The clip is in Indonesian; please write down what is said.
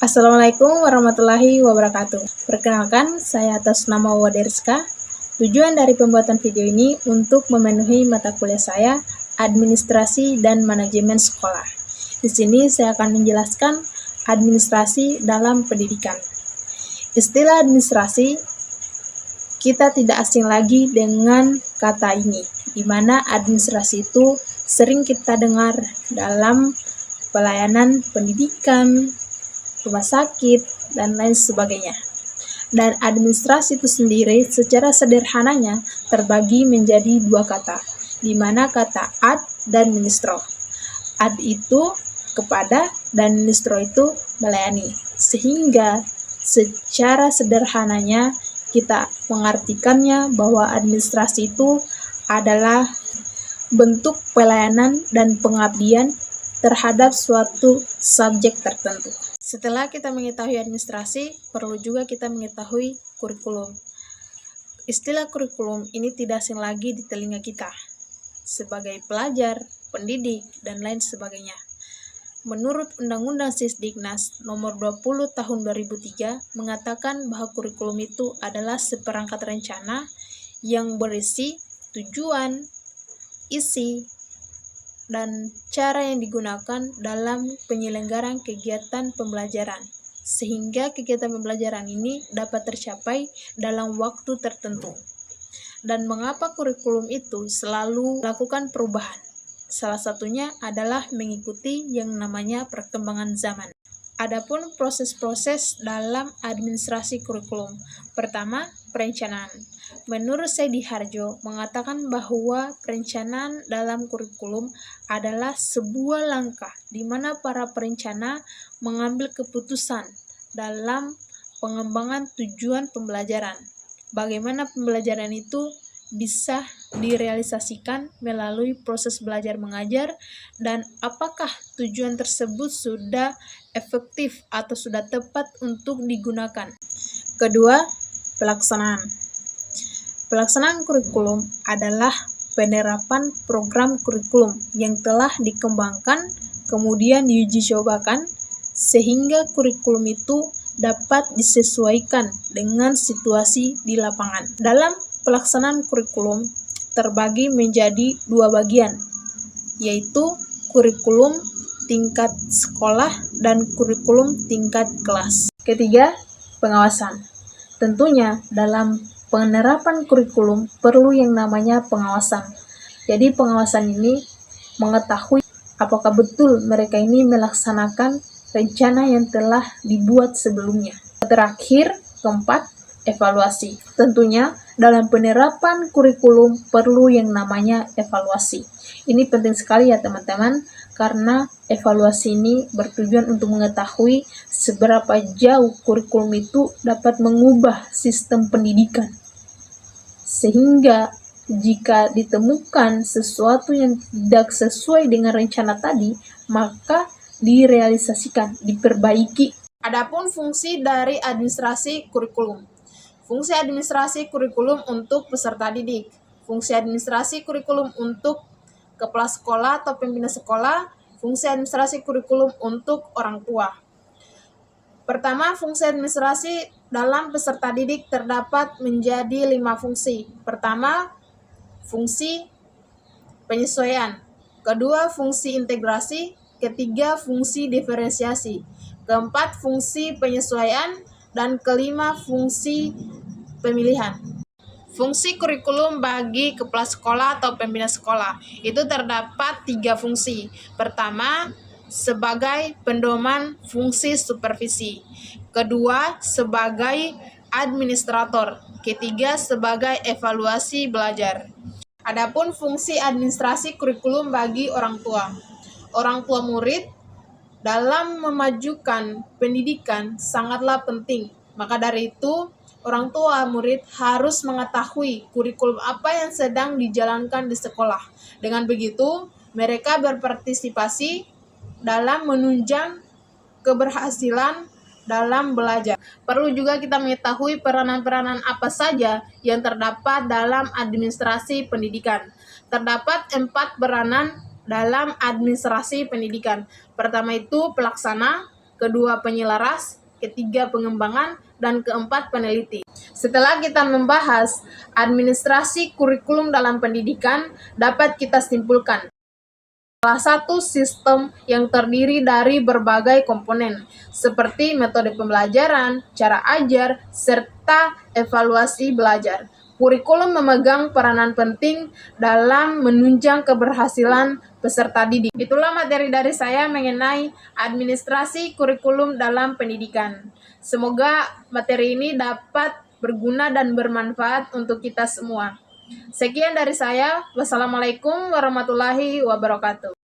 Assalamualaikum warahmatullahi wabarakatuh. Perkenalkan, saya atas nama Waderska. Tujuan dari pembuatan video ini untuk memenuhi mata kuliah saya, Administrasi dan Manajemen Sekolah. Di sini saya akan menjelaskan administrasi dalam pendidikan. Istilah administrasi kita tidak asing lagi dengan kata ini, di mana administrasi itu sering kita dengar dalam pelayanan pendidikan, rumah sakit, dan lain sebagainya. Dan administrasi itu sendiri secara sederhananya terbagi menjadi dua kata, di mana kata ad dan ministro. Ad itu kepada dan ministro itu melayani. Sehingga secara sederhananya kita mengartikannya bahwa administrasi itu adalah bentuk pelayanan dan pengabdian terhadap suatu subjek tertentu. Setelah kita mengetahui administrasi, perlu juga kita mengetahui kurikulum. Istilah kurikulum ini tidak asing lagi di telinga kita sebagai pelajar, pendidik, dan lain sebagainya. Menurut Undang-Undang Sisdiknas Nomor 20 Tahun 2003 mengatakan bahwa kurikulum itu adalah seperangkat rencana yang berisi tujuan, isi, dan cara yang digunakan dalam penyelenggaraan kegiatan pembelajaran, sehingga kegiatan pembelajaran ini dapat tercapai dalam waktu tertentu. Dan mengapa kurikulum itu selalu melakukan perubahan? Salah satunya adalah mengikuti yang namanya perkembangan zaman. Adapun proses-proses dalam administrasi kurikulum. Pertama, perencanaan. Menurut Saidi Harjo mengatakan bahwa perencanaan dalam kurikulum adalah sebuah langkah di mana para perencana mengambil keputusan dalam pengembangan tujuan pembelajaran. Bagaimana pembelajaran itu bisa direalisasikan melalui proses belajar mengajar, dan apakah tujuan tersebut sudah efektif atau sudah tepat untuk digunakan. Kedua, pelaksanaan. Pelaksanaan kurikulum adalah penerapan program kurikulum yang telah dikembangkan kemudian diuji cobakan sehingga kurikulum itu dapat disesuaikan dengan situasi di lapangan. Dalam pelaksanaan kurikulum terbagi menjadi dua bagian, yaitu kurikulum tingkat sekolah dan kurikulum tingkat kelas. Ketiga, pengawasan. Tentunya dalam penerapan kurikulum perlu yang namanya pengawasan. Jadi pengawasan ini mengetahui apakah betul mereka ini melaksanakan rencana yang telah dibuat sebelumnya. Terakhir, keempat, evaluasi. Tentunya dalam penerapan kurikulum perlu yang namanya evaluasi. Ini penting sekali ya teman-teman, karena evaluasi ini bertujuan untuk mengetahui seberapa jauh kurikulum itu dapat mengubah sistem pendidikan. Sehingga jika ditemukan sesuatu yang tidak sesuai dengan rencana tadi, maka direalisasikan, diperbaiki. Adapun fungsi dari administrasi kurikulum. Fungsi administrasi kurikulum untuk peserta didik. Fungsi administrasi kurikulum untuk kepala sekolah atau pembina sekolah. Fungsi administrasi kurikulum untuk orang tua. Pertama, fungsi administrasi dalam peserta didik terdapat menjadi 5 fungsi. Pertama, fungsi penyesuaian. Kedua, fungsi integrasi. Ketiga, fungsi diferensiasi. Keempat, fungsi penyesuaian. Dan kelima, fungsi pemilihan. Fungsi kurikulum bagi kepala sekolah atau pembina sekolah itu terdapat 3 fungsi. Pertama, sebagai pendoman fungsi supervisi. Kedua, sebagai administrator. Ketiga, sebagai evaluasi belajar. Adapun fungsi administrasi kurikulum bagi orang tua. Orang tua murid dalam memajukan pendidikan sangatlah penting. Maka dari itu, orang tua murid harus mengetahui kurikulum apa yang sedang dijalankan di sekolah. Dengan begitu, mereka berpartisipasi dalam menunjang keberhasilan dalam belajar. Perlu juga kita mengetahui peranan-peranan apa saja yang terdapat dalam administrasi pendidikan. Terdapat 4 peranan dalam administrasi pendidikan. Pertama itu pelaksana, kedua penyelaras, ketiga pengembangan, dan keempat peneliti. Setelah kita membahas administrasi kurikulum dalam pendidikan, dapat kita simpulkan salah satu sistem yang terdiri dari berbagai komponen, seperti metode pembelajaran, cara ajar, serta evaluasi belajar. Kurikulum memegang peranan penting dalam menunjang keberhasilan peserta didik. Itulah materi dari saya mengenai administrasi kurikulum dalam pendidikan. Semoga materi ini dapat berguna dan bermanfaat untuk kita semua. Sekian dari saya. Wassalamualaikum warahmatullahi wabarakatuh.